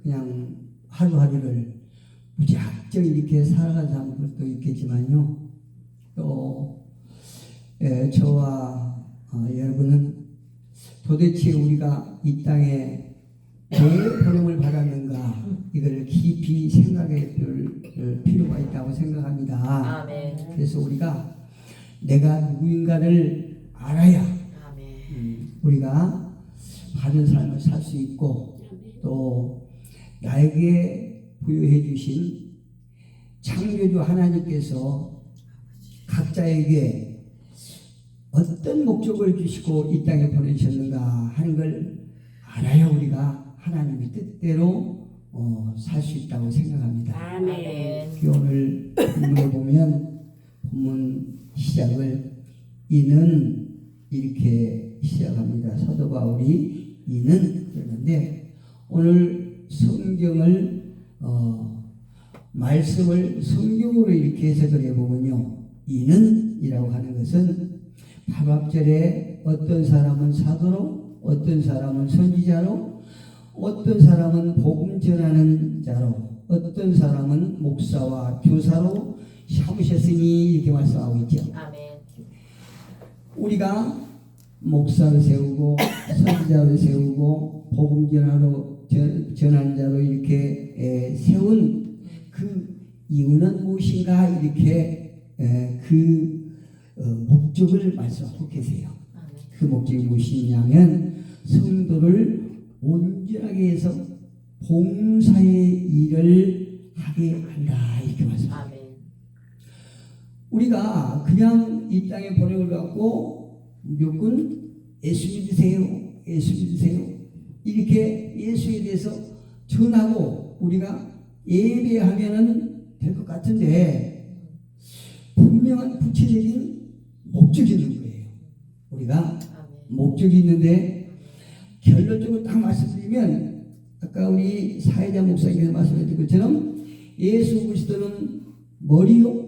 그냥 하루하루를 무작정 이렇게 살아가는 사람들도 있겠지만요. 또 저와 여러분은 도대체 우리가 이 땅에 왜 보냄을 받았는가 이걸 깊이 생각해 볼 필요가 있다고 생각합니다. 아멘. 그래서 우리가 내가 누구인가를 알아야 우리가 바른 삶을 살 수 있고 또 나에게 부여해 주신 창조주 하나님께서 각자에게 어떤 목적을 주시고 이 땅에 보내셨는가 하는 걸 알아야 우리가 하나님의 뜻대로 살 수 있다고 생각합니다. 아멘. 오늘 본문에 보면 본문 시작을 이는 이렇게 시작합니다. 사도 바울이 이는 그러는데 오늘 성경을 말씀을 성경으로 이렇게 해석을 해보면요. 이는 이라고 하는 것은 바로 앞절에 어떤 사람은 사도로 어떤 사람은 선지자로 어떤 사람은 복음 전하는 자로 어떤 사람은 목사와 교사로 삼으셨으니 이렇게 말씀하고 있죠. 아멘. 우리가 목사를 세우고 선지자를 세우고 복음 전하는 자로 이렇게 세운 그 이유는 무엇인가 이렇게 목적을 말씀하고 계세요. 그 목적이 무엇이냐면 성도를 온전하게 해서 봉사의 일을 하게 한다 이렇게 말씀합니다. 우리가 그냥 이 땅에 보냄을 받고 무조건 예수 믿으세요 예수 믿으세요 이렇게 예수에 대해서 전하고 우리가 예배하면은 될 것 같은데 분명한 구체적인 목적이 있는 거예요. 우리가 목적이 있는데 결론적으로 딱 말씀드리면 아까 우리 사회자 목사님께서 말씀하신 것처럼 예수 그리스도는 머리요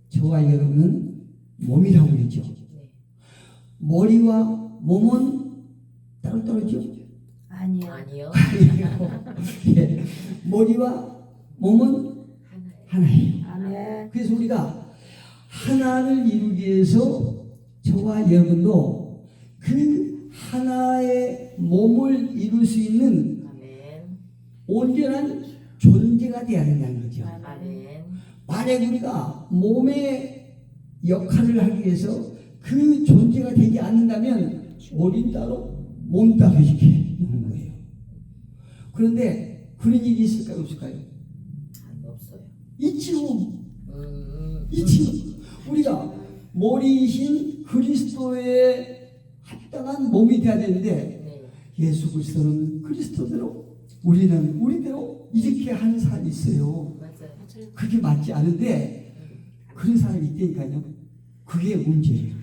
저와 여러분은 몸이라고 그랬죠. 머리와 몸은 따로 떨어져? 아니요. 예, 머리와 몸은 하나예요. 아멘. 그래서 우리가 하나를 이루기 위해서 저와 여러분도 그 하나의 몸을 이룰 수 있는 온전한 존재가 되어야 된다는 거죠. 아멘. 만약 우리가 몸의 역할을 하기 위해서 그 존재가 되지 않는다면 머리 따로 몸 따로 이렇게 있는 거예요. 그런데 그런 일이 있을까요 없을까요? 없어요. 있지요. 있지요. 우리가 머리이신 그리스도의 합당한 몸이 되어야 되는데 예수 그리스도는 그리스도대로 우리는 우리대로 이렇게 하는 사람이 있어요. 맞아요. 그게 맞지 않은데 그런 사람이 있다니까요. 그게 문제예요.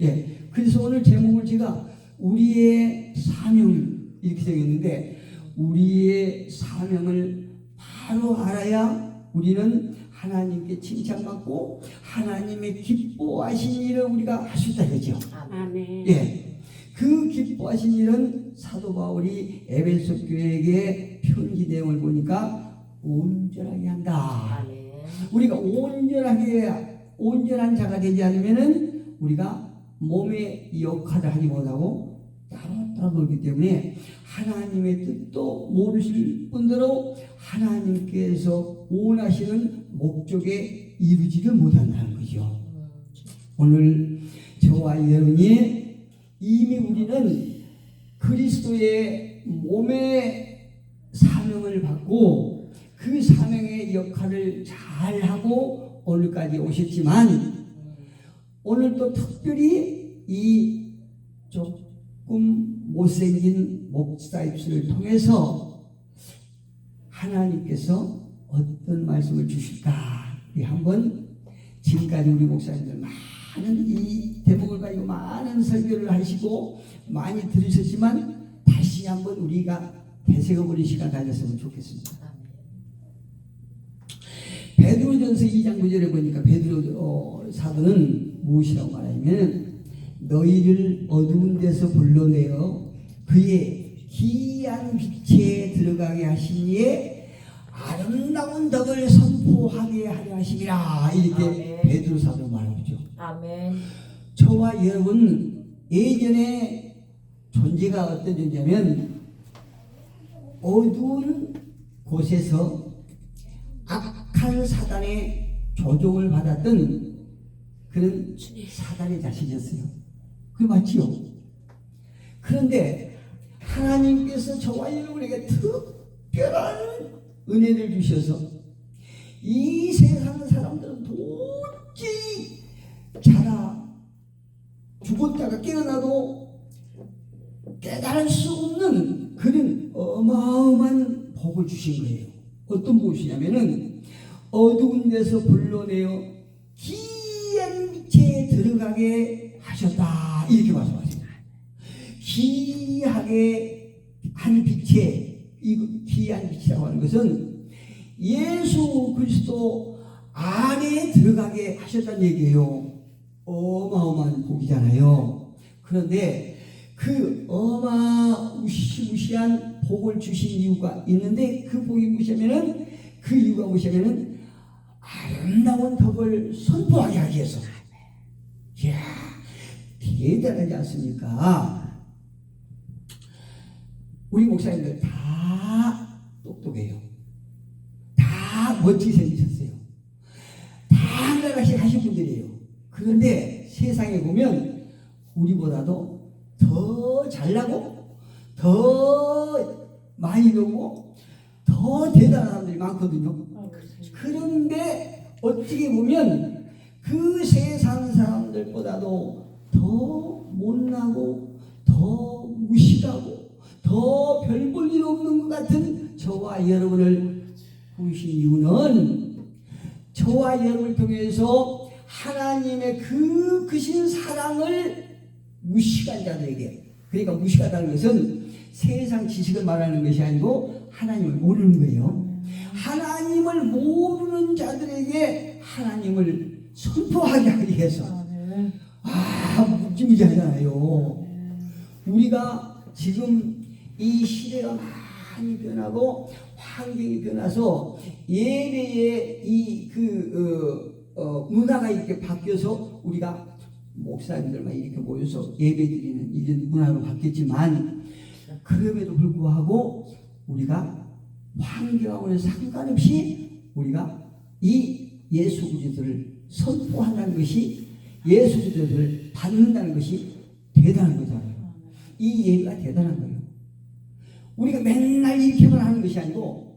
예. 그래서 오늘 제목을 제가 우리의 사명 이렇게 정했는데 우리의 사명을 바로 알아야 우리는 하나님께 칭찬받고 하나님의 기뻐하신 일을 우리가 할 수 있다 그죠? 아멘. 예. 그 기뻐하신 일은 사도 바울이 에베소 교회에게 편지 내용을 보니까 온전하게 한다. 아멘. 우리가 온전한 자가 되지 않으면은 우리가 몸의 역할을 하지 못하고 따로 놀기 때문에 하나님의 뜻도 모르실 분들로 하나님께서 원하시는 목적에 이루지를 못한다는 거죠. 오늘 저와 여러분이 이미 우리는 그리스도의 몸의 사명을 받고 그 사명의 역할을 잘하고 오늘까지 오셨지만 오늘 또 특별히 이 조금 못생긴 목사 입술을 통해서 하나님께서 어떤 말씀을 주실까 우리 한번 지금까지 우리 목사님들 많은 이 대목을 가지고 많은 설교를 하시고 많이 들으셨지만 다시 한번 우리가 되새겨보는 시간 가졌으면 좋겠습니다. 베드로전서 2장 9절에 보니까 베드로 사도는 무엇이라고 말하냐면 너희를 어두운 데서 불러내어 그의 희한 빛에 들어가게 하시니에 아름다운 덕을 선포하게 하려 하심이라. 이렇게 아멘. 베드로 사도 말하죠. 아멘. 저와 여러분 예전에 존재가 어떤 존재냐면 어두운 곳에서 악한 사단의 조종을 받았던 그런 사단의 자식이었어요. 그게 맞지요? 그런데 하나님께서 저와 여러분에게 특별한 은혜를 주셔서 이 세상 사람들은 도저히 자라 죽었다가 깨어나도 깨달을 수 없는 그런 어마어마한 복을 주신 거예요. 어떤 복이냐면은 어두운 데서 불러내어 기이한 빛에 들어가게 하셨다. 이렇게 말씀하십니다. 기이하게 한 빛에, 이 기이한 빛이라고 하는 것은 예수 그리스도 안에 들어가게 하셨다는 얘기예요. 어마어마한 복이잖아요. 그런데 그 어마무시무시한 복을 주신 이유가 있는데 그 복이 무엇이냐면은 그 이유가 무엇이냐면은 아름다운 덕을 선포하게 하기 위해서. 이야, 대단하지 않습니까? 우리 목사님들 다 똑똑해요. 다 멋지게 생기셨어요. 다 한가닥씩 하신 분들이에요. 그런데 세상에 보면 우리보다도 더 잘나고 더 많이 배우고 더 대단한 사람들이 많거든요. 그런데 어떻게 보면 그 세상 사람들보다도 더 못나고 더 무식하고 더 별 볼 일 없는 것 같은 저와 여러분을 부르신 이유는 저와 여러분을 통해서 하나님의 그 크신 사랑을 무식한 자들에게, 그러니까 무식하다는 것은 세상 지식을 말하는 것이 아니고 하나님을 모르는 거예요. 하나님을 모르는 자들에게 하나님을 선포하게 하기 위해서. 무지무지하잖아요. 우리가 지금 이 시대가 많이 변하고 환경이 변해서 예배의 이 문화가 이렇게 바뀌어서 우리가 목사님들만 이렇게 모여서 예배드리는 이런 문화로 바뀌었지만 그럼에도 불구하고 우리가 환경하고는 상관없이 우리가 이 예수 그리스도를 선포한다는 것이, 예수 그리스도를 받는다는 것이 대단한 거잖아요. 이 예배가 대단한 거예요. 우리가 맨날 이렇게만 하는 것이 아니고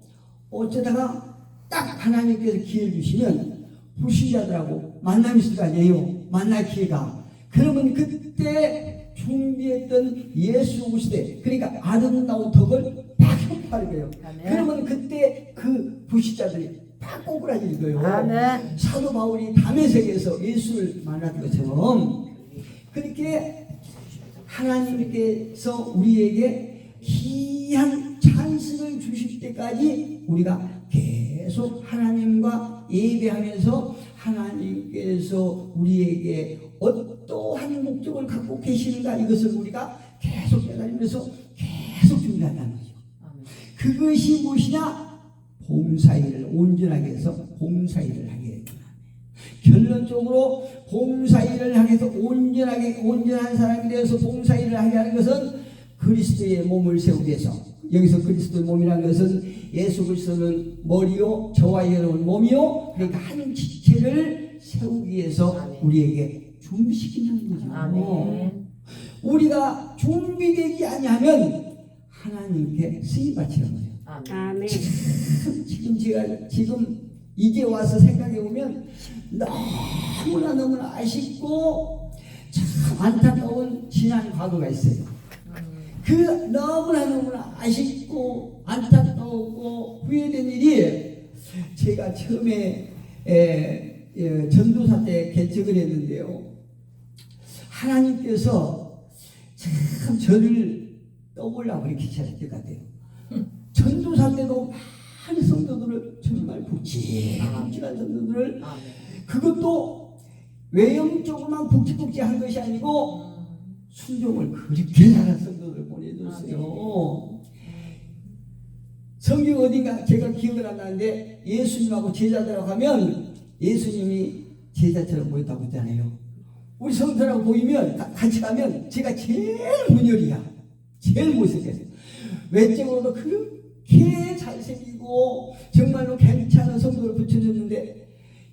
어쩌다가 딱 하나님께서 기회를 주시면 불신자들하고 만남이 있을 거 아니에요. 만날 기회가. 그러면 그때 준비했던 예수 그리스도, 그러니까 아름다운 덕을 딱 선포하는 거예요. 그러면 그때 그 불신자들이 딱 꼬꾸라지는 거예요. 아멘. 사도 바울이 다메섹에서 예수를 만난 것처럼 그렇게 하나님께서 우리에게 희한 찬스를 주실 때까지 우리가 계속 하나님과 예배하면서 하나님께서 우리에게 어떠한 목적을 갖고 계시는가, 이것을 우리가 계속 깨달으면서 계속 준비한다는 거죠. 그것이 무엇이냐? 봉사일을 온전하게 해서 봉사일을 하게 됩니다. 결론적으로 봉사일을 하게 해서 온전한 사람이 되어서 봉사일을 하게 하는 것은 그리스도의 몸을 세우기 위해서. 여기서 그리스도의 몸이라는 것은 예수 그리스도는 머리요, 저와 여러분 몸이요, 그러니까 한 지체를 세우기 위해서 아멘. 우리에게 준비시키는 거죠. 아멘. 우리가 준비되지 아니하면 하나님께 쓰임받치는 거예요. 아멘. 지금 이제 와서 생각해 보면 너무나 아쉽고 참 안타까운 지난 과거가 있어요. 그 너무나 아쉽고 안타까웠고 후회된 일이, 제가 처음에 전도사 때 개척을 했는데요. 하나님께서 참 저를 떠올라 그렇게 잘할 것 같아요. 전도사 때도 많은 성도들을, 정말 묵직한 성도들을, 그것도 외형적으로만 묵직한 것이 아니고 순종을 그렇게 잘한 성도들 보내줬어요. 성경 어딘가 제가 기억을 안 나는데 예수님하고 제자들하고 하면 예수님이 제자처럼 보였다고 했잖아요. 우리 성도들하고 보이면 같이 가면 제가 제일 문열이야. 제일 못생겼어요. 외적으로도 그렇게 잘생기고 정말로 괜찮은 성도를 붙여줬는데,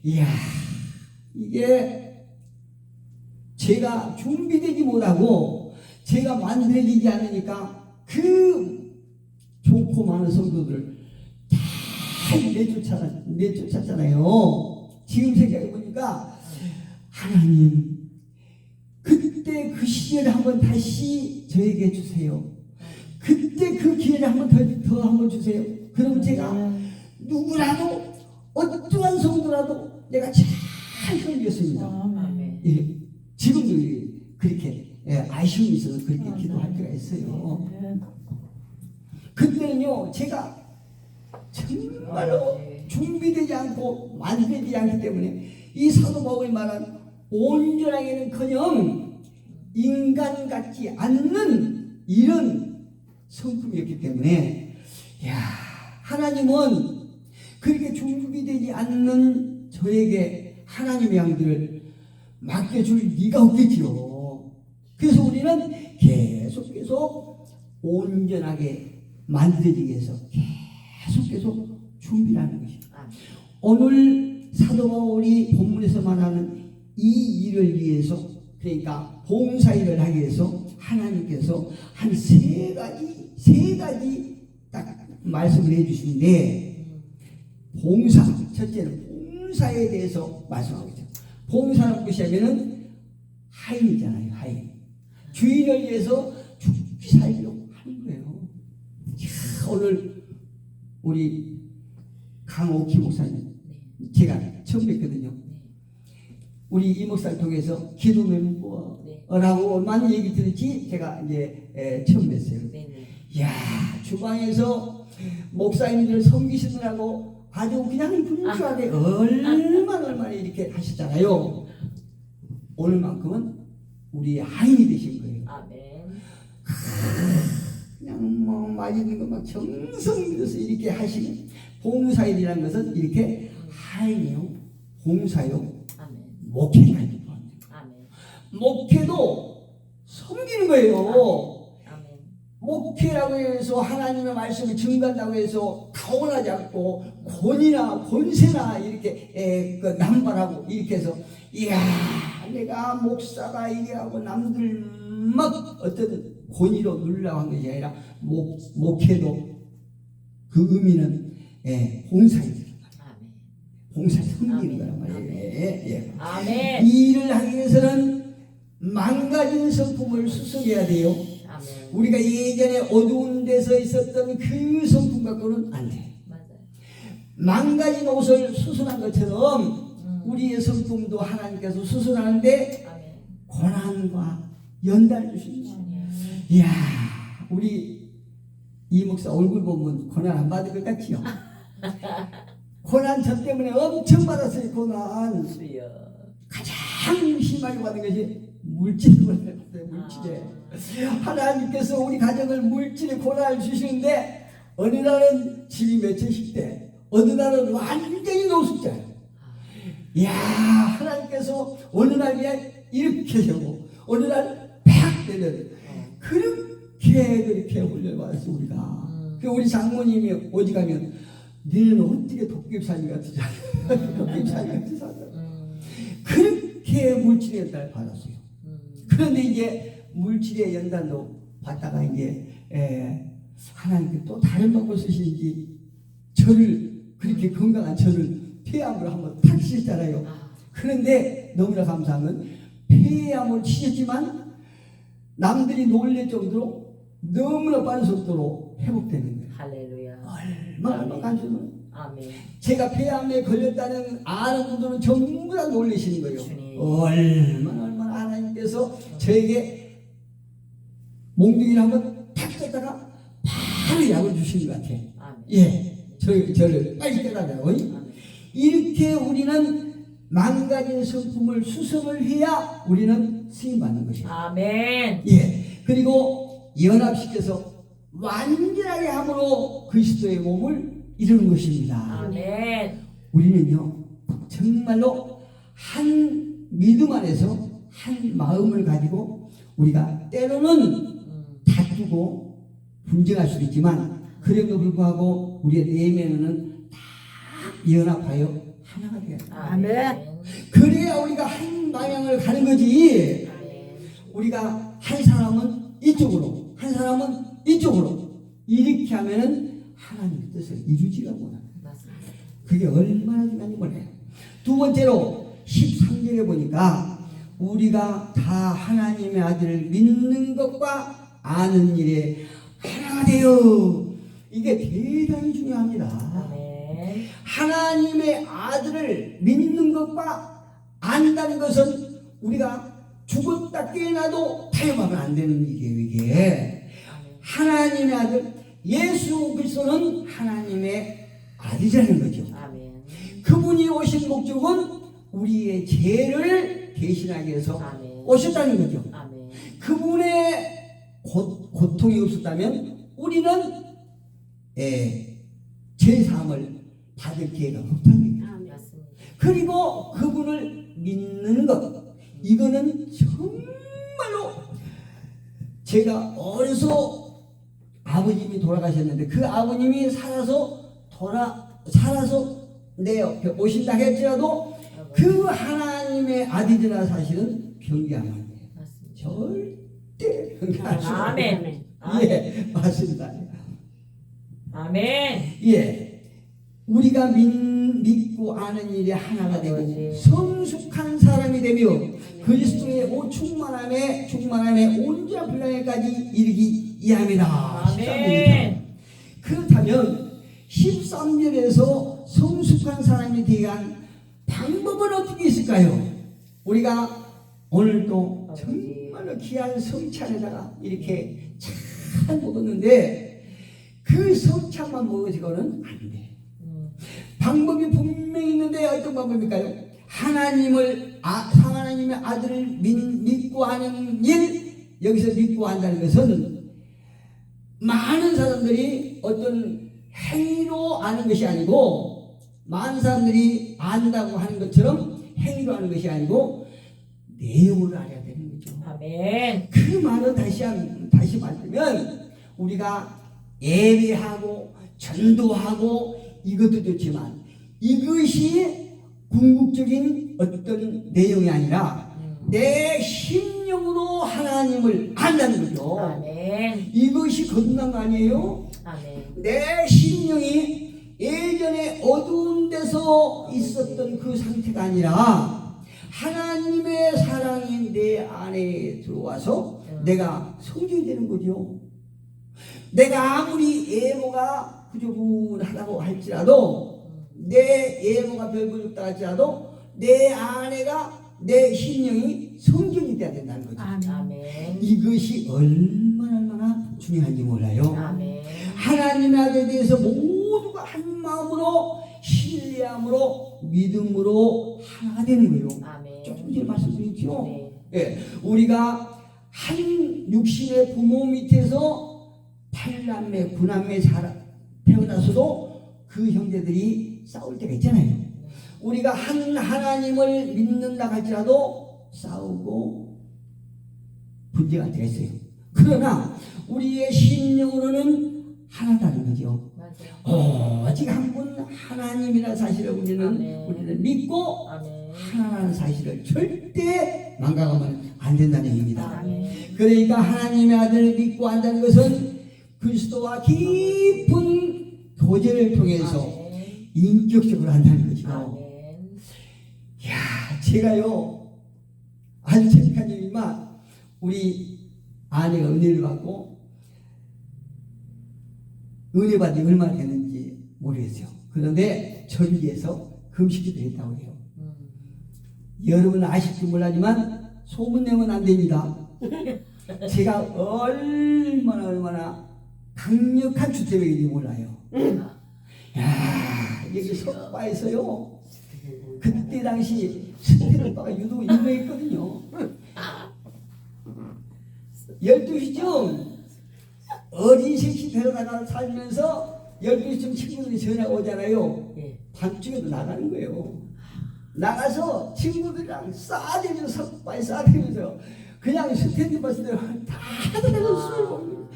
이야, 이게 제가 준비되지 못하고 제가 만들어지지 않으니까 그 좋고 많은 성도들을 다 내쫓았잖아요. 지금 생각해 보니까 하나님 그때 그 시절에 한번 다시 저에게 주세요. 그때 그 기회를 한번 더 한번 주세요. 그럼 제가 누구라도 어떠한 성도라도 내가 잘 섬겼습니다. 예, 지금도 그렇게 아쉬움이 있어서 그렇게 기도할 때가 있어요. 그때는요 제가 정말로 준비되지 않고 만들지 않기 때문에 이 사도 바울이 말한 온전하게는커녕 인간 같지 않는 이런 성품이었기 때문에, 야, 하나님은 그렇게 준비되지 않는 저에게 하나님의 양들을 맡겨줄 리가 없겠지요. 그래서 우리는 계속 온전하게 만들어지기 위해서 계속 준비를 하는 것입니다. 오늘 사도 바울이 본문에서 말하는 이 일을 위해서, 그러니까 봉사일을 하기 위해서 하나님께서 한 세 가지 딱 말씀을 해주시는데, 봉사, 첫째는 봉사에 대해서 말씀하고 있죠. 봉사는 무엇이냐면은 하인이잖아요. 하인. 주인을 위해서 죽기 살기로 하는 거예요. 자, 오늘 우리 강옥희 목사님 제가 처음 뵀거든요. 우리 이 목사를 통해서 기도 멤버라고 많은 얘기 들었지 제가 이제 처음 뵀어요. 이야, 주방에서 목사님들 섬기시느라고 아주 그냥 분주하게 얼마나 이렇게 하시잖아요. 오늘만큼은 우리 하인이 되신 거예요. 그냥 뭐 맛있는 거 막 정성 들여서 이렇게 하시는 봉사일이라는 것은 이렇게 하인이요, 봉사요, 목회가 있는 겁니다. 목회도 섬기는 거예요. 목회라고 해서 하나님의 말씀을 증거한다고 해서 가온하지 않고 권세나 이렇게 남발하고 이렇게 해서, 이야, 내가 목사가 이게 하고 남들 막 어떤 권위로 누리려고 한 것이 아니라 목회도 그 의미는 봉사입니다. 봉사 섬기는 거란 말이에요. 아멘. 이 일을 하기 위해서는 망가진 성품을 수습해야 돼요. 우리가 예전에 어두운 데서 있었던 그 성품 갖고는 안 돼. 망가진 옷을 수술한 것처럼 우리의 성품도 하나님께서 수술하는데 고난과 연단을 주십니다. 이야, 우리 이 목사 얼굴 보면 고난 안 받을 것 같지요? 고난 저 때문에 엄청 받았어요. 고난 가장 심하게 받은 것이 물질을 받았어요. 물질에 하나님께서 우리 가정을 물질의 고난을 주시는데, 어느 날은 집이 몇 채씩 돼, 어느 날은 완전히 노숙자예요. 이야, 하나님께서 어느 날 그냥 이렇게 하고 어느 날 팍 때려요. 그렇게 훈련받았어 우리가. 그 우리 장모님이 어디 가면 너는 어떻게 도깨비살이 같이 살아? 도깨비살이 같이 살아. 그렇게 물질의 연단을 받았어요. 그런데 이제 물질의 연단도 받다가 이제 하나님께 또 다른 방법을 쓰시는지 저를, 그렇게 건강한 저를 폐암으로 한번 탁 치셨잖아요. 그런데 너무나 감사한 건 폐암을 치셨지만 남들이 놀랄 정도로 너무나 빠른 속도로 회복되는 거예요. 할렐루야. 얼마나 간수는. 아멘. 제가 폐암에 걸렸다는 아는 분들은 전부 다 놀라시는 거예요. 주님. 얼마나 하나님께서 저에게 몽둥이를 한번 탁 쳤다가 바로 약을 주시는 것 같아요. 아멘. 예, 저를 빨리 깨달아요. 이렇게 우리는 망가진 성품을 수습을 해야 우리는 쓰임 받는 것이에요. 아멘. 예. 그리고 연합시켜서 완전하게 함으로 그리스도의 몸을 이루는 것입니다. 아멘. 우리는요, 정말로 한 믿음 안에서 한 마음을 가지고 우리가 때로는 다투고 분쟁할 수도 있지만 그럼에도 불구하고 우리의 내면은 다 연합하여 하나가 되어야 돼요. 아멘. 그래야 우리가 한 방향을 가는 거지. 아멘. 우리가 한 사람은 이쪽으로, 한 사람은 이쪽으로 이렇게 하면은 하나님의 뜻을 이루지가 못합니다. 맞습니다. 그게 얼마나 중요한지 몰라요. 두 번째로 13절에 보니까 우리가 다 하나님의 아들을 믿는 것과 아는 일에 하나가 되어. 이게 대단히 중요합니다. 아멘. 하나님의 아들을 믿는 것과 안다는 것은 우리가 죽었다 깨어나도 타협하면 안 되는 일이에요. 이게 하나님의 아들 예수 그리스도는 하나님의 아들이라는 거죠. 아멘. 그분이 오신 목적은 우리의 죄를 대신하기 위해서 아멘. 오셨다는 거죠. 아멘. 그분의 고통이 없었다면 우리는 죄사함을 받을 기회가 없다는 거예요. 맞습니다. 그리고 그분을 믿는 것, 이거는 정말로 제가 어려서 아버님이 돌아가셨는데 그 아버님이 살아서 내 옆에 오신다 할지라도 그 하나님의 아들이라 사실은 변개하면 안 돼요. 맞습니다. 절대 변개할 수 없어요. 아멘. 예, 맞습니다. 아멘. 예, 우리가 믿고 아는 일이 하나가 되고 아버지. 성숙한 사람이 되며 그리스도의 충만함에 온전한 분량에까지 이르기 이합니다. 아멘. 그렇다면 13절에서 성숙한 사람이 되기 위한 방법은 어떻게 있을까요? 우리가 오늘 또 정말로 귀한 성찬에다가 이렇게 잘 먹었는데 그 성찬만 먹어지고는 안 돼. 방법이 분명히 있는데 어떤 방법일까요? 하나님의 아들을 믿고 하는 일, 여기서 믿고 한다는 것은 많은 사람들이 어떤 행위로 아는 것이 아니고 많은 사람들이 안다고 하는 것처럼 행위로 하는 것이 아니고 내용을 알아야 되는 거죠. 아멘. 그 말은 다시 말하면 우리가 예배하고 전도하고 이것도 좋지만 이것이 궁극적인 어떤 내용이 아니라 내 심령으로 하나님을 안다는 거죠. 아멘. 이것이 거듭난 거 아니에요? 아멘. 내 심령이 예전에 어두운 데서 있었던 그 상태가 아니라 하나님의 사랑이 내 안에 들어와서 내가 성전이 되는 거죠. 내가 아무리 예모가 부족하다고 할지라도 내 예모가 별부족다 할지라도 내 아내가 내 심령이 성전이 돼야 된다는 거죠. 아멘. 이것이 얼마나 중요한지 몰라요. 아멘. 하나님의 아들에 대해서 모두가 한 마음으로 신뢰함으로 믿음으로 하나가 되는 거예요. 아멘. 조금 전에 말씀드렸죠. 네. 예, 우리가 한 육신의 부모 밑에서 8남매 9남매 태어나서도 그 형제들이 싸울 때가 있잖아요. 우리가 한 하나님을 믿는다 할지라도 싸우고 분쟁할 때가 있어요. 그러나 우리의 심령으로는 하나다는 거죠. 맞아요. 오직 한 분 하나님이라는 사실을 우리는 믿고 아멘. 하나라는 사실을 절대 망각하면 안 된다는 얘기입니다. 아멘. 그러니까 하나님의 아들을 믿고 한다는 것은 그리스도와 깊은 교제를 통해서 아멘. 인격적으로 한다는 거죠. 아멘. 야, 제가요 아주 착한 일이지만 우리 아내가 은혜를 받고 은혜 받이 얼마나 됐는지 모르겠어요. 그런데 절기에서 금식기도 했다고 해요. 여러분은 아실지 몰라지만 소문내면 안 됩니다. 제가 얼마나 강력한 주체적인지 몰라요. 야, 여기 석바에서요. 그때 당시 스테르 오빠가 유독 유명했거든요. 12시쯤 어린 새끼 데려다가 살면서 12시쯤 친구들이 전화 오잖아요. 예. 밤중에도 나가는 거예요. 나가서 친구들이랑 싸대면서 빨리 싸대면서 그냥 스탠드 버스대로 다 들어서 술 먹는 거예요.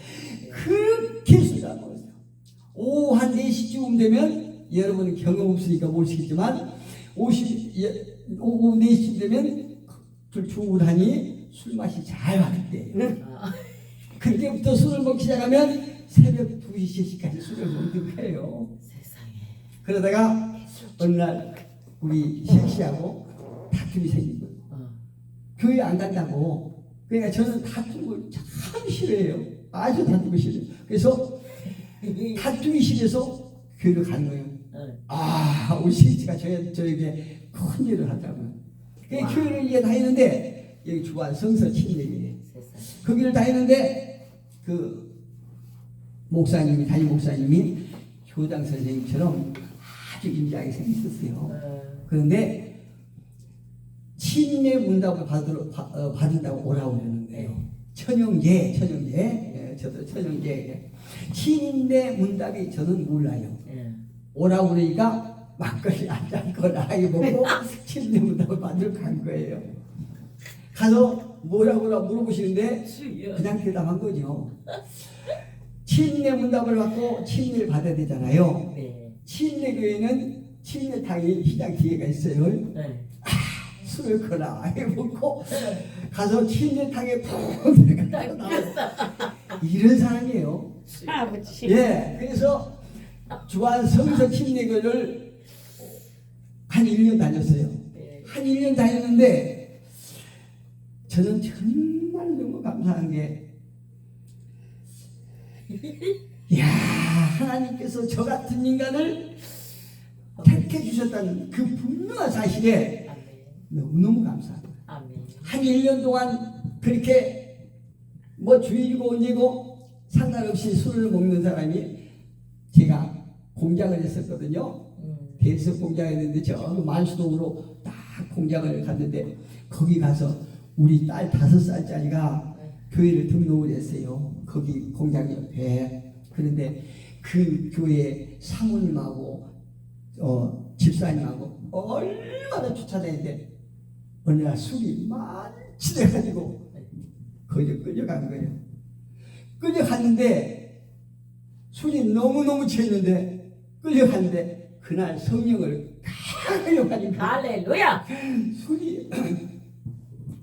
그렇게 술을 안 먹었어요. 오후 한 4시쯤 되면 여러분은 경험 없으니까 모르시겠지만 오후 4시쯤 되면 주무다니 술 맛이 잘 왔을 때예요. 아, 그때부터 술을 먹기 시작하면 새벽 2시, 3시까지 술을 먹는 거예요. 세상에. 그러다가 어느 날 우리 섹시하고 다툼이 생긴 거예요. 교회 안 간다고. 그러니까 저는 다툼을 참 싫어해요. 아주 다투기 싫어요. 그래서 다투기 싫어서 교회를 간 거예요. 아, 우리 섹시가 저에게 큰 일을 하자고요. 그 와. 교회를 이제 다니는데 여기 주관 성서 침례교회 세상에. 거기를 다니는데 그 목사님이 담임 목사님이 교장 선생님처럼 아주 인자하게 생겼었어요. 그런데 침례 문답을 받는다고 오라고 그러는 거예요. 천영제, 예, 저도 천영제. 침례 문답이 저는 몰라요. 예. 오라고 그러니까 막걸리 한잔 거나이 먹고 침례 문답을 받으러 간 거예요. 가서 뭐라고 물어보시는데 주여. 그냥 대답한 거죠. 침례 문답을 받고 침례를 받아야 되잖아요. 네. 침례교회는 침례탕이 시장 뒤에가 있어요. 네. 술을 거나이 먹고 가서 침례탕에 푹 들어갔다 나와요. 이런 사람이에요. 아버지. 예, 그래서 주한 성서 침례교를 한 1년 다녔어요. 네. 한 1년 다녔는데 저는 정말 너무 감사한 게 야, 하나님께서 저 같은 인간을 택해 주셨다는 그 분명한 사실에 아멘. 너무너무 감사합니다. 아멘. 한 1년 동안 그렇게 뭐 주일이고 언제고 상관없이 술을 먹는 사람이 제가 공장을 했었거든요. 대리석 공장했는데 저 만수동으로 딱 공장을 갔는데 거기 가서 우리 딸 5살짜리가 교회를 등록을 했어요. 거기 공장 옆에. 그런데 그 교회 사모님하고 집사님하고 얼마나 쫓아다니는데 어느 날 술이 많이 돼가지고 거기에 끌려간 거예요. 끌려갔는데 술이 너무너무 취했는데 끌려갔는데 그날 성령을 가려가니까 할렐루야. 술이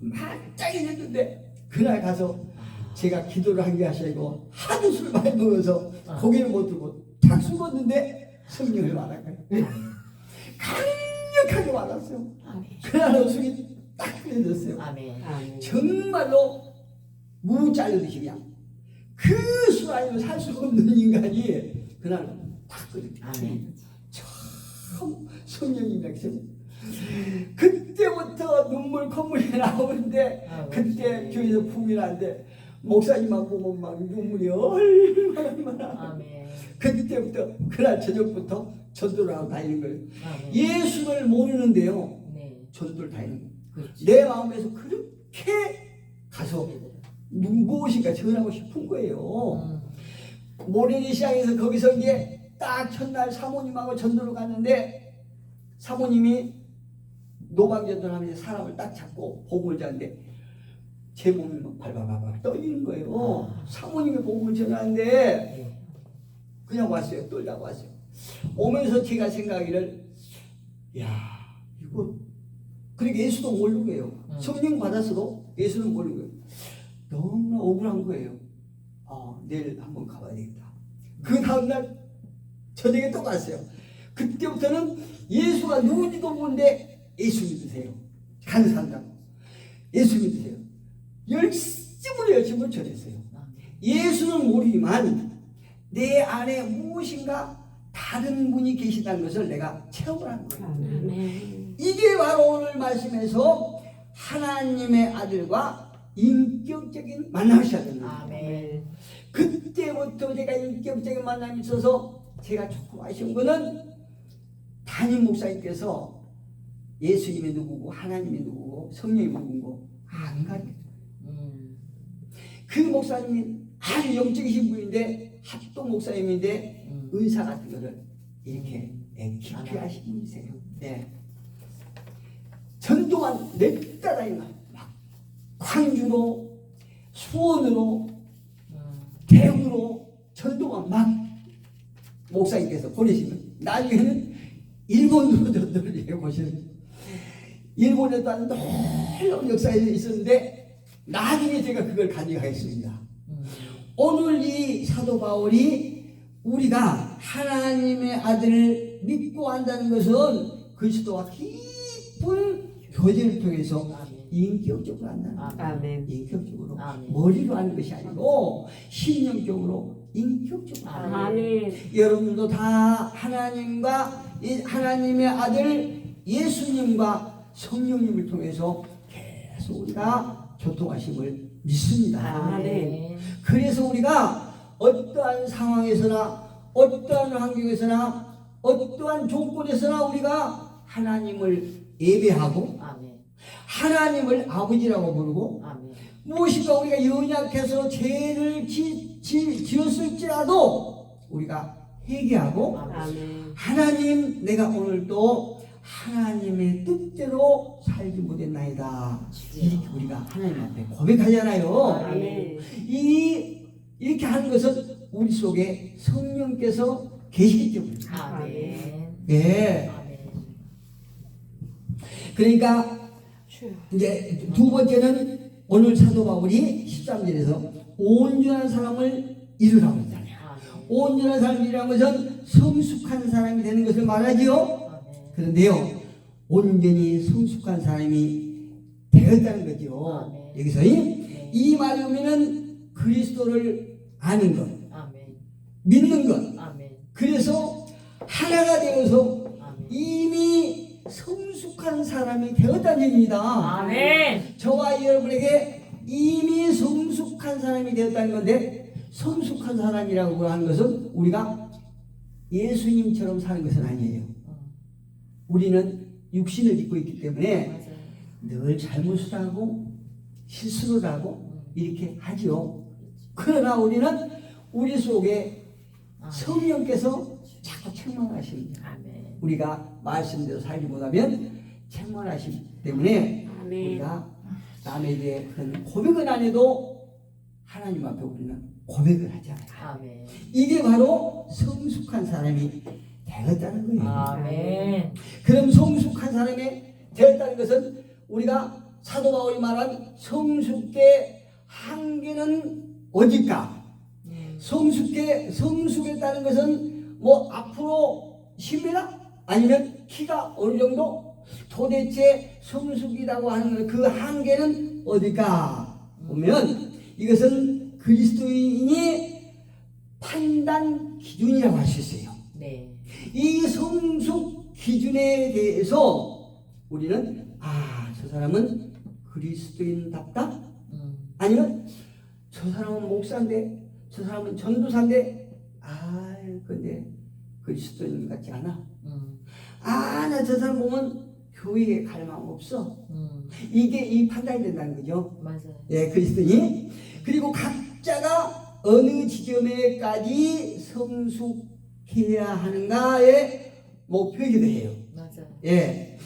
만짝이 됐는데 그날 가서 제가 기도를 하게 하시고 하도 술 많이 먹어서 고개를 못 들고 탁 숨었는데 성령을 받았어요. 강력하게 받았어요. 그날 술이 딱 끊어졌어요. 아멘. 정말로 무 잘르듯이 그냥 그 술 아니면 살 수 없는 인간이 그날 딱 끊어졌어요. 아멘. 참 성령님이라고 했어요. 그때부터 콧물이 나오는데 그때 교회에서 품이 나는데 목사님만 보면 막 눈물이 얼마나 아멘. 그때부터 그날 저녁부터 전도를 하고 다니는 거예요. 아멘. 예수를 모르는데요 네. 전도를 다니는 거예요. 그렇지. 내 마음에서 그렇게 가서 무엇인가 전하고 싶은 거예요. 모래리 시장에서 거기서 이제 딱 첫날 사모님하고 전도를 갔는데 사모님이 노방전도를 하면서 사람을 딱 잡고 복음을 전하는데 제 몸이 막 발발발발 떨리는 거예요. 사모님이 복음을 전하는데 네. 그냥 왔어요. 떨다가 왔어요. 오면서 제가 생각하기를 야 이거 그러니까 예수도 모르는 거예요. 성령 받았어도 예수는 모르는 거예요. 너무나 억울한 거예요. 내일 한번 가봐야 되겠다. 그 다음날 저녁에 또 갔어요. 그때부터는 예수가 누군지도 모르는데 예수 믿으세요. 가는 사람들 예수 믿으세요. 열심을 전했어요. 예수는 모르지만 내 안에 무엇인가 다른 분이 계시다는 것을 내가 체험을 한 거예요. 이게 바로 오늘 말씀에서 하나님의 아들과 인격적인 만남을 시작합니다. 아멘. 그때부터 제가 인격적인 만남이 있어서 제가 조금 아쉬운 거는 담임 목사님께서 예수님이 누구고 하나님이 누구고 성령이 누구고 안 가르쳐요. 그 목사님이 아주 영적이신 분인데 합동 목사님인데 은사 같은 거를 이렇게 깊이 하신 분이세요. 네. 전동한 몇 달아이나 막 광주로 수원으로 대구로 전동한 막 목사님께서 보내시면 나중에는 일본으로 전도를 해보시는 일본에도 한 놀라운 역사에 있었는데 나중에 제가 그걸 가져가겠습니다. 오늘 이 사도 바울이 우리가 하나님의 아들을 믿고 한다는 것은 그리스도와 깊은 교제를 통해서 인격적으로 한다는 거예요. 아멘. 인격적으로 아멘. 머리로 하는 것이 아니고 심령적으로 인격적으로 하는 거예요. 아멘. 여러분도 다 하나님과 하나님의 아들 예수님과 성령님을 통해서 계속 우리가 교통하심을 믿습니다. 아멘. 그래서 우리가 어떠한 상황에서나 어떠한 환경에서나 어떠한 조건에서나 우리가 하나님을 예배하고 아멘. 하나님을 아버지라고 부르고 아멘. 무엇인가 우리가 연약해서 죄를 지었을지라도 우리가 회개하고 아멘. 하나님 내가 오늘도 하나님의 뜻대로 살지 못했나이다 이렇게 우리가 하나님 앞에 고백하잖아요. 아멘. 이렇게 하는 것은 우리 속에 성령께서 계시기 때문입니다. 아멘. 네. 아멘. 그러니까 이제 두 번째는 오늘 사도 바울이 13절에서 온전한 사람을 이루라고 했잖아요. 아멘. 온전한 사람을 이루라는 것은 성숙한 사람이 되는 것을 말하지요. 아멘. 그런데요, 온전히 성숙한 사람이 되었다는 거죠. 아멘. 여기서 이 말이 오면은 그리스도를 아는 것, 아멘. 믿는 것, 아멘. 그래서 하나가 되어서 아멘. 이미 성숙한 사람이 되었다는 얘기입니다. 아멘. 저와 여러분에게 이미 성숙한 사람이 되었다는 건데, 성숙한 사람이라고 하는 것은 우리가 예수님처럼 사는 것은 아니에요. 우리는 육신을 입고 있기 때문에 맞아요. 늘 잘못을 하고 실수를 하고 이렇게 하지요. 그러나 우리는 우리 속에 성령께서 자꾸 책망하십니다. 아멘. 우리가 말씀대로 살지 못하면 책망하시기 때문에 아멘. 우리가 남에게 그런 고백은 안 해도 하나님 앞에 우리는 고백을 하잖아요. 아멘. 이게 바로 성숙한 사람이 되었다는 거예요. 아멘. 그럼 성숙한 사람이 되었다는 것은 우리가 사도 바울이 말한 성숙의 한계는 어딜까? 성숙했다는 것은 뭐 앞으로 10m? 아니면 키가 어느 정도? 도대체 성숙이라고 하는 그 한계는 어딜까? 보면 이것은 그리스도인이 판단 기준이라고 할 수 있어요. 네. 이 성숙 기준에 대해서 우리는 저 사람은 그리스도인답다? 아니면 저 사람은 목사인데 저 사람은 전도사인데 근데 그리스도인 같지 않아? 나 저 사람 보면 교회에 갈 마음 없어. 이게 이 판단이 된다는 거죠. 맞아요. 예, 그리스도인. 그리고 각자가 어느 지점에까지 성숙해야 하는가의 목표이기도 해요. 맞아요. 예.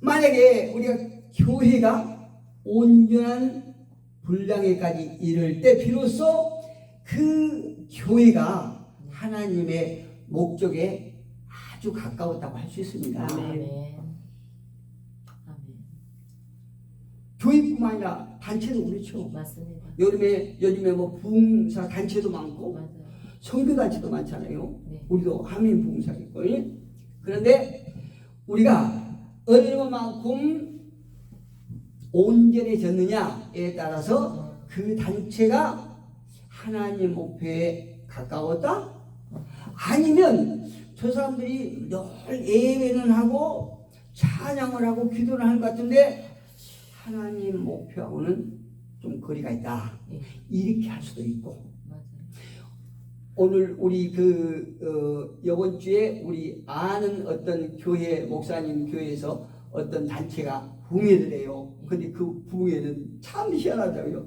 만약에 우리가 교회가 온전한 분량에까지 이를 때 비로소 그 교회가 하나님의 목적에 아주 가까웠다고 할 수 있습니다. 아멘. 아멘. 교회뿐만 아니라 단체도 그렇죠. 맞습니다. 요즘에 뭐 부흥사 단체도 많고 맞아요. 선교 단체도 많잖아요. 네. 우리도 한민 부흥사겠고. 그런데 우리가 얼마만큼 온전해졌느냐에 따라서 그 단체가 하나님 목표에 가까웠다? 아니면 저 사람들이 늘 예배는 하고 찬양을 하고 기도를 하는 것 같은데 하나님 목표하고는 좀 거리가 있다. 예. 이렇게 할 수도 있고, 맞아요. 오늘 우리 이번 주에 우리 아는 어떤 교회 목사님 교회에서 어떤 단체가 부흥회를 해요. 근데 그 부흥회는 참 희한하더라고요.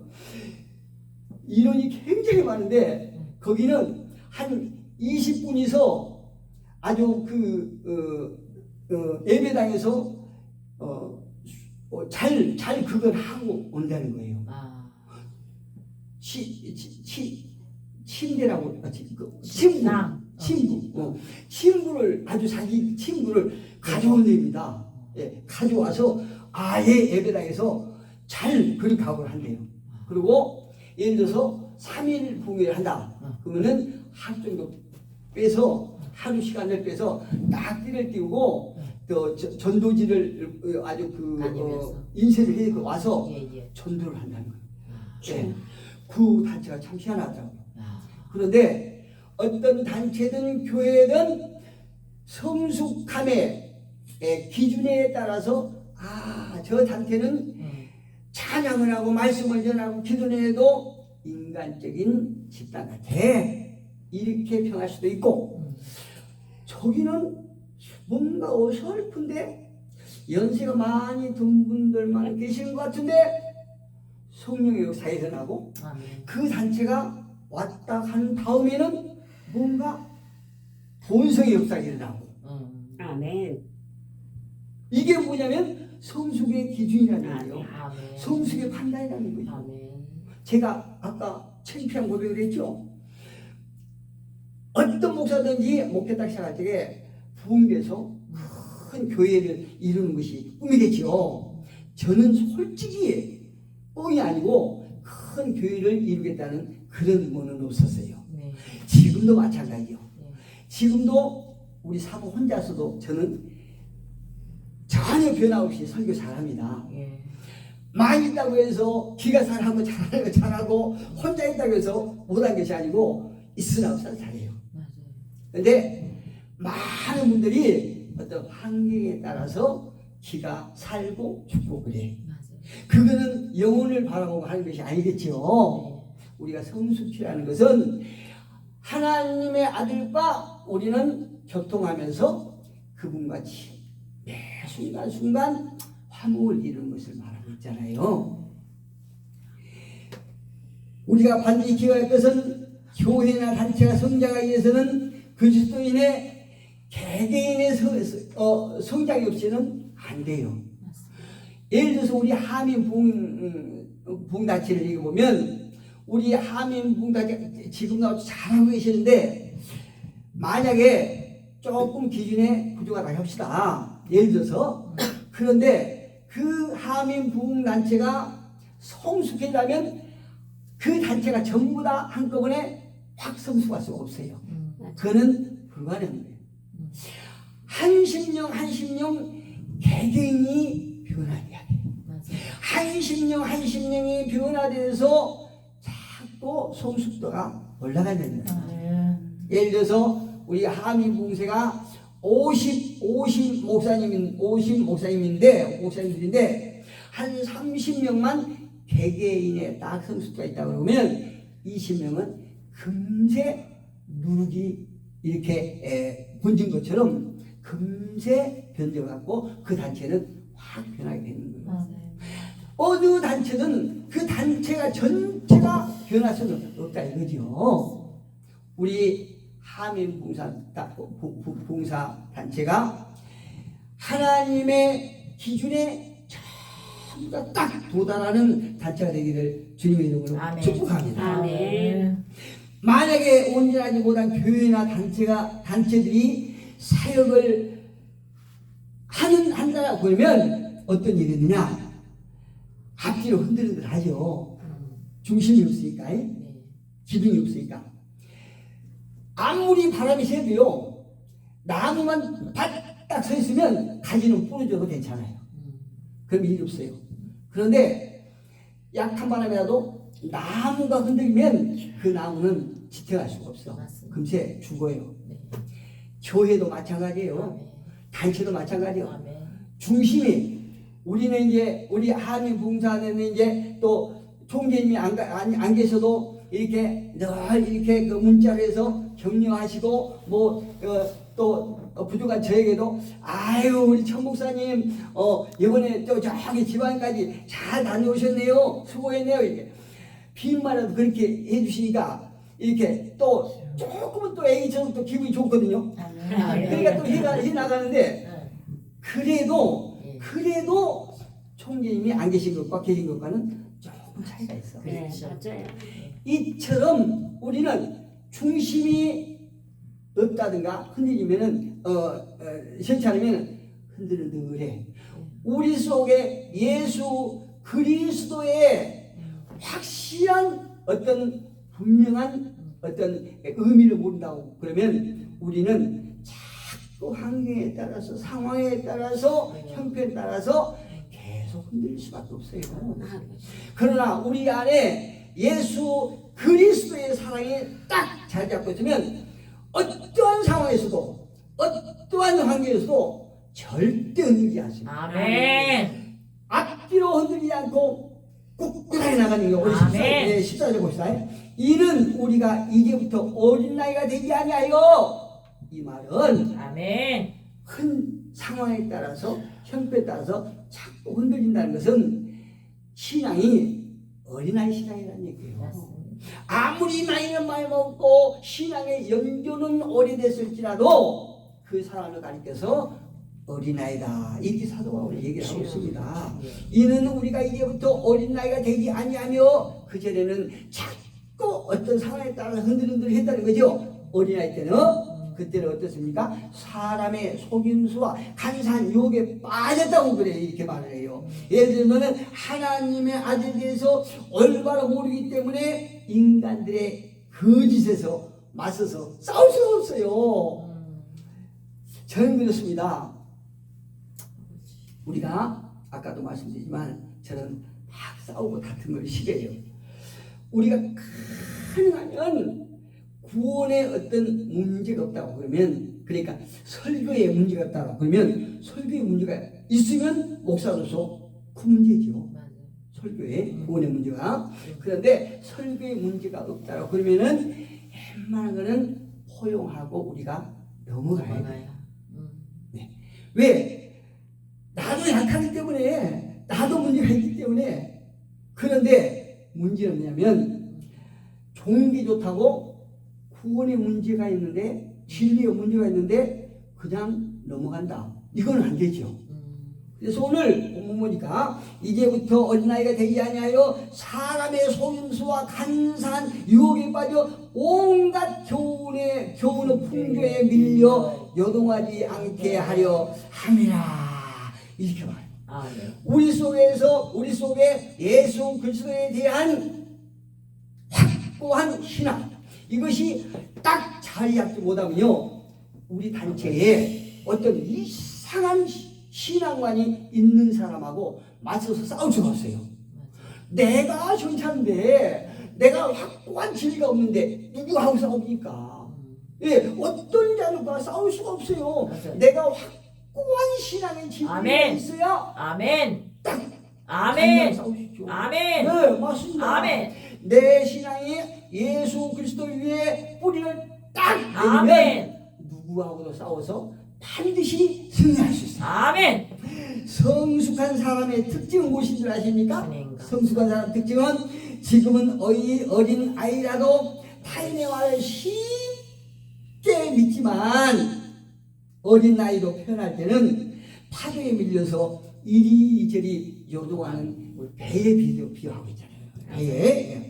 인원이 굉장히 많은데 거기는 한 20분이서 아주 예배당에서 잘 그걸 하고 온다는 거예요. 아. 침대라고 침구를 아주 자기 침구를 가져온답니다. 예, 가져와서 아예 예배당에서 잘 그런 각오를 한대요. 그리고 예를 들어서 3일 부흥회를 한다. 그러면은 하루 정도 빼서 하루 시간을 빼서 낙지를 띄우고 또 전도지를 아주 인쇄를 해서 와서 예. 전도를 한다는 거예요. 아. 예. 그 단체가 참 희한하더라고요. 그런데 어떤 단체든 교회든 성숙함의 기준에 따라서 저 단체는 찬양을 하고 말씀을 전하고 기도를 해도 인간적인 집단 같아 이렇게 평할 수도 있고 저기는 뭔가 어설픈데 연세가 많이 든 분들만 계시는 것 같은데 성령의 역사가 일어나고 그 단체가 왔다 간 다음에는 뭔가 본성의 역사가 일어나고 아멘. 이게 뭐냐면 성숙의 기준이라는 거예요. 아멘. 성숙의 판단이라는 거죠. 아멘. 제가 아까 창피한 고백을 했죠. 어떤 목사든지 목회 딱 시작할 때 부흥돼서 큰 교회를 이루는 것이 꿈이겠죠. 저는 솔직히 뻥이 아니고 큰 교회를 이루겠다는 그런 뭐는 없었어요. 네. 지금도 마찬가지요. 네. 지금도 우리 사모 혼자서도 저는 전혀 변화 없이 설교 잘합니다. 예. 많이 있다고 해서 기가 잘하고 잘하는 거 잘하고 혼자 있다고 해서 못한 것이 아니고 있으나 없어도 잘해요. 맞아요. 근데 많은 분들이 어떤 환경에 따라서 기가 살고 죽고 그래. 맞아요. 그거는 영혼을 바라보고 하는 것이 아니겠죠. 우리가 성숙이라는 것은 하나님의 아들과 우리는 교통하면서 그분과 같이 매 순간순간 화목을 이루는 것을 말하고 있잖아요. 우리가 반드시 기억할 것은 교회나 단체가 성장하기 위해서는 그리스도인의 개개인의 성장이 없이는 안 돼요. 예를 들어서 우리 하민 부흥단체를 얘기해보면 우리 하민 부흥단체 지금도 아주 잘하고 계시는데 만약에 조금 기준에 부족하다 합시다. 예를 들어서 그런데 그 하민 부흥단체가 성숙해지려면 그 단체가 전부 다 한꺼번에 확 성숙할 수가 없어요. 그거는 불가능한 거예요. 한 심령 개개인이 변화돼야 돼요. 한 심령이 변화돼서 자꾸 성숙도가 올라가야 됩니다. 예를 들어서 우리 하민 부흥회가 50 목사님들인데 한 30명만 개개인의 딱 성숙도가 있다고 그러면 20명은 금세 누룩이 이렇게 번진 것처럼 금세 변져갖고 그 단체는 확 변하게 되는 거예요. 맞아요. 어느 단체든 그 단체가 전체가 변할 수는 없다 이거죠. 우리 하민 봉사 단체가 하나님의 기준에 전부 다 딱 도달하는 단체가 되기를 주님의 이름으로 아멘. 축복합니다. 아멘. 만약에 온전하지 못한 교회나 단체들이 사역을 한다고 그러면 어떤 일이 있느냐? 앞뒤로 흔들흔들 하죠. 중심이 없으니까, 기둥이 없으니까. 아무리 바람이 세도요, 나무만 바짝 서 있으면 가지는 부러져도 괜찮아요. 그럼 일 없어요. 그런데 약한 바람이라도 나무가 흔들리면 그 나무는 지탱할 수가 없어. 맞습니다. 금세 죽어요. 네. 교회도 마찬가지예요. 아멘. 단체도 마찬가지예요. 아멘. 중심이 우리는 이제 우리 하민 봉사는 이제 또 총재님이 안 계셔도 이렇게 늘 이렇게 그 문자로 해서 격려하시고 또 부족한 저에게도 아유 우리 천 목사님 이번에 또 저기 지방까지 잘 다녀오셨네요. 수고했네요. 이렇게 빈말이라도 그렇게 해주시니까 이렇게 또 조금은 또 애기처럼 또 기분이 좋거든요. 그러니까 또 해 나가는데 그래도 총재님이 안 계신 것과 계신 것과는 조금 차이가 있어. 그렇죠. 맞아요. 이처럼 우리는 중심이 없다든가 흔들리면은 싫지 않으면 흔들흔들해. 우리 속에 예수 그리스도의 확실한 어떤 분명한 어떤 의미를 모른다고 그러면 우리는 자꾸 환경에 따라서 상황에 따라서 형편에 따라서 계속 흔들릴 수밖에 없어요. 그러나 우리 안에 예수 그리스도의 사랑이 딱 자리 잡고 있으면 어떠한 상황에서도 어떠한 환경에서도 절대 흔들리지 않습니다. 아멘. 앞뒤로 흔들리지 않고 꿋꿋하게 나가는 거. 우리 아멘. 14절 봅시다. 이는 우리가 이제부터 어린 나이가 되지 아니하여. 이 말은 아멘. 큰 상황에 따라서 형편에 따라서 자꾸 흔들린다는 것은 신앙이 어린아이 신앙이라는 얘기예요. 맞습니다. 아무리 나이는 많이 먹고 신앙의 연조는 오래됐을지라도 그 사람을 가리켜서 어린아이다 이렇게 사도 바울이 얘기를 하고 있습니다. 이는 우리가 이제부터 어린 나이가 되지 아니하며 그 전에는 자꾸 어떤 상황에 따라 흔들흔들 했다는 거죠. 어린아이 때는 그때는 어떻습니까? 사람의 속임수와 간사한 유혹에 빠졌다고 그래요. 이렇게 말을 해요. 예를 들면 하나님의 아들에 대해서 올바로 모르기 때문에 인간들의 거짓에서 맞서서 싸울 수가 없어요. 저는 그렇습니다. 우리가 아까도 말씀드리지만 저는 막 싸우고 다툰 걸 싫어해요. 우리가 가능하면 구원에 어떤 문제가 없다고 그러면, 그러니까 설교에 문제가 없다고 그러면, 설교에 문제가 있으면 목사로서 큰 문제죠. 맞아요. 설교에 구원의 문제가. 그런데 설교에 문제가 없다고 그러면은 웬만한 거는 포용하고 우리가 넘어가야 돼요. 왜? 나도 약하기 때문에, 나도 문제가 있기 때문에. 그런데 문제는 뭐냐면 종기 좋다고 구원에 문제가 있는데, 진리에 문제가 있는데 그냥 넘어간다. 이건 안 되죠. 그래서 오늘 본문 보니까 이제부터 어린아이가 되지 아니하여 사람의 속임수와 간사한 유혹에 빠져 온갖 교훈의 풍조에 밀려 요동하지 않게 하려 함이라. 이렇게 말해요. 우리 속에 예수 그리스도에 대한 확고한 신앙, 이것이 딱 자리 잡지 못하면요, 우리 단체에 어떤 이상한 신앙관이 있는 사람하고 맞서서 싸울 수가 없어요. 내가 괜찮은데, 내가 확고한 진리가 없는데 누구하고 싸웁니까? 예, 어떤 자들과 싸울 수가 없어요. 맞아요. 내가 확고한 신앙의 진리가 아멘. 있어야 아멘. 딱 아멘. 싸우시죠. 아멘. 네, 맞습니다. 아멘. 내 신앙이 예수 그리스도 위에 뿌리를 딱 내리면 아멘. 누구하고도 싸워서 반드시 승리할 수 있어요. 아멘. 성숙한 사람의 특징은 무엇인 줄 아십니까? 아멘가. 성숙한 사람 특징은 지금은 어린 아이라도 타인의 말을 쉽게 믿지만 어린 나이로 표현할 때는 파도에 밀려서 이리저리 요동하는 배에 비유하고 있잖아요. 배에.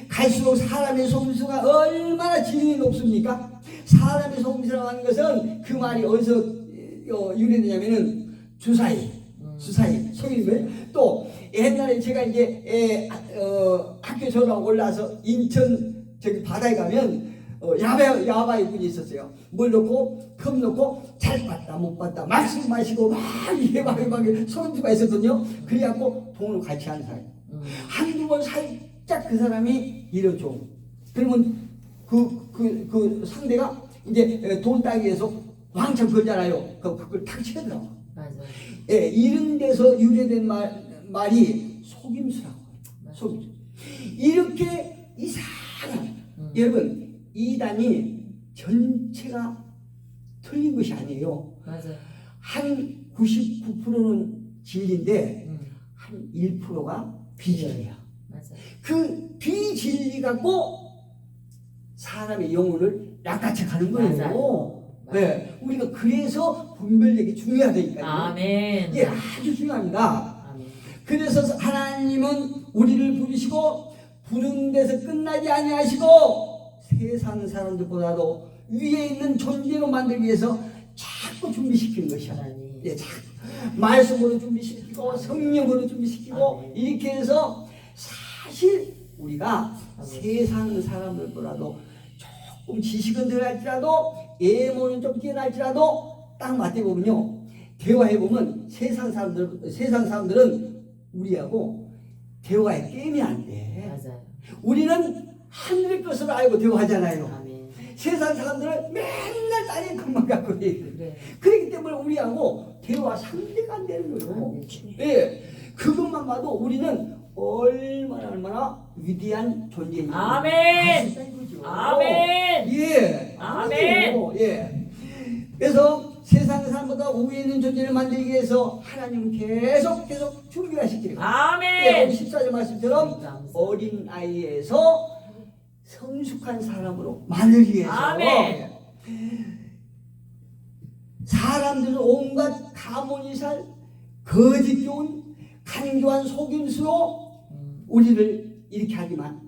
갈수록 사람의 속임수가 얼마나 진리가 높습니까? 사람의 속임수라고 하는 것은 그 말이 어디서 유래되냐면은 주사위 속임수. 또 옛날에 제가 이제 학교 전화 올라서 인천 저기 바다에 가면 야바이 분이 있었어요. 물 넣고 컵 넣고 잘 봤다 못 봤다 말씀 마시고 막 이게 막 속임수가 있었거든요. 그래갖고 돈을 같이 하는 사람. 한두 번 살짝 그 사람이 이러죠. 그러면 그 상대가 이제 돈 따기 위해서 왕창 걸잖아요. 그걸 탁 치더라고. 맞아요. 예, 이런 데서 유래된 말이 속임수라고. 속임수. 이렇게 이상한, 여러분, 이단이 전체가 틀린 것이 아니에요. 맞아요. 한 99%는 진리인데 한 1%가 비진리야. 맞아요. 그 비진리 갖고 사람의 영혼을 낚아채가는 거예요. 맞아요. 네, 우리가 그래서 분별력이 중요하다니까요. 아멘. 예, 아주 중요합니다. 아멘. 그래서 하나님은 우리를 부르시고 부른 데서 끝나지 아니하시고 세상 사람들보다도 위에 있는 존재로 만들기 위해서 자꾸 준비시키는 것이야. 하나님. 예, 자꾸 말씀으로 준비시키고 성령으로 준비시키고 아멘. 이렇게 해서 사실 우리가 아멘. 세상 사람들보다도 조금 지식은 덜 할지라도 예모는 좀 뛰어날지라도 딱 맞대보면요, 대화해보면 세상 사람들은 우리하고 대화에 게임이 안 돼. 맞아요. 우리는 하늘의 것을 알고 대화하잖아요. 아멘. 세상 사람들은 맨날 딸린 것만 갖고 해. 그래. 그렇기 때문에 우리하고 대화 상대가 안 되는 거예요. 안 되죠. 예, 그것만 봐도 우리는 얼마나 위대한 존재인지 아멘. 알수 있다는 거죠. 아멘. 예, 아멘. 아멘이요. 예. 그래서 세상 사람보다 위에 있는 존재를 만들기 위해서 하나님은 계속 준비하시기를. 예, 아멘. 우리 14절 말씀처럼 어린 아이에서 성숙한 사람으로 만들기 위해서. 아멘. 사람들은 온갖 가문이살, 거짓 교훈, 간교한 속임수로 우리를 이렇게 하지만,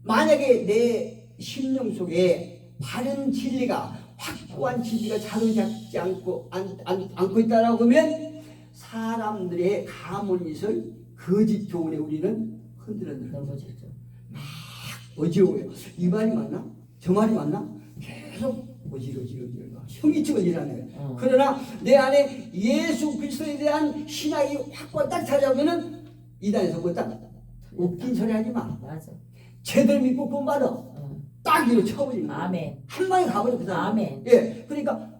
만약에 내 심령 속에 바른 진리가, 확고한 진리가 자리잡지 않고 있다라고 하면 사람들의 가문이설, 거짓 교훈에 우리는 흔들흔들 넘어졌죠. 어지러워요. 이 말이 맞나? 저 말이 맞나? 계속 어지러워. 형이 찍어지잖아요. 그러나 내 안에 예수 그리스도에 대한 신학이 확고한 딱 찾아오면은 이단에서 뭐딱 웃긴 소리 하지 마. 맞아. 제대로 믿고 구원받아. 딱 이로 쳐버리는 거예요. 아멘. 한 방에 가버려 그 사람. 아멘. 예, 그러니까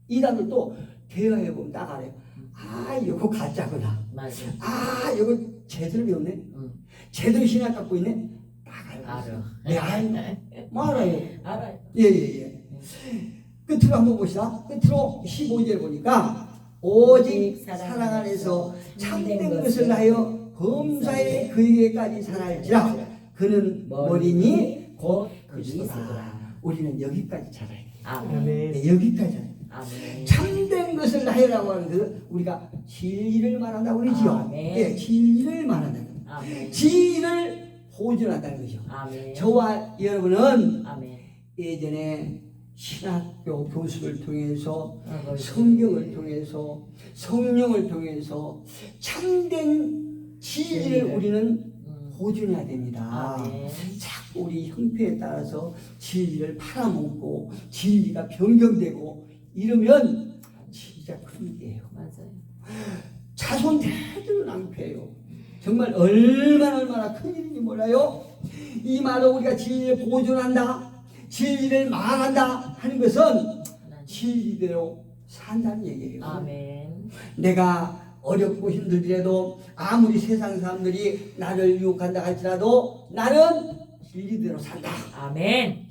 이단들도 대화해 보면 딱 알아요. 아, 이거 가짜구나. 맞아. 아, 이거 제대로 배웠네. 응. 제대로 신학 갖고 있네. 딱 알아. 네, 알아요. 뭐 알아요. 알아요. 예. 끝으로 한번 봅시다. 끝으로 15절 보니까 오직 사랑 안에서 참된 것을 하여 범사에 그에게까지 살아할지라 그는 머리니 곧 그리스도라. 우리는 여기까지 자라야 돼. 아멘. 네, 여기까지 자라야 돼. 아멘. 참된 것을 하여라고 하는 것은 우리가 진리를 말한다고 그러지요. 아멘. 예, 진리를 말한다는 거예요. 아멘. 진리를 보존한다는 거죠. 아멘. 저와 여러분은 아멘. 예전에 신학교 교수를 통해서 아멘. 성경을 통해서 성령을 통해서 참된 진리를 우리는 보존해야 됩니다. 아멘. 자꾸 우리 형편에 따라서 진리를 팔아먹고 진리가 변경되고 이러면 진짜 큰일이에요. 맞아요. 자손 대대로 낭패예요. 정말 얼마나 큰일인지 몰라요. 이 말로 우리가 진리를 보존한다, 진리를 말한다 하는 것은 진리대로 산다는 얘기예요. 아멘. 내가 어렵고 힘들더라도 아무리 세상 사람들이 나를 유혹한다 할지라도 나는 진리대로 산다. 아멘.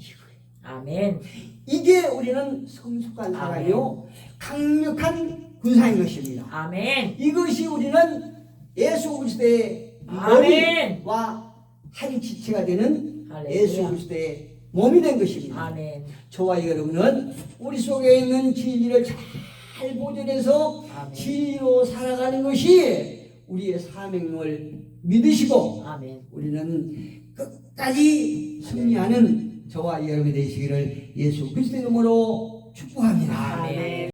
아멘. 이게 우리는 성숙한 사람이요 강력한 군사인 것입니다. 아멘. 이것이 우리는 예수 그리스도의 아멘. 머리와 한 지체가 되는 할렐루야. 예수 그리스도의 몸이 된 것입니다. 아멘. 저와 여러분은 우리 속에 있는 진리를 잘 보존해서 아멘. 진리로 살아가는 것이 우리의 사명을 믿으시고 아멘. 우리는 끝까지 승리하는 저와 여러분이 되시기를 예수 그리스도의 이름으로 축복합니다. 아멘.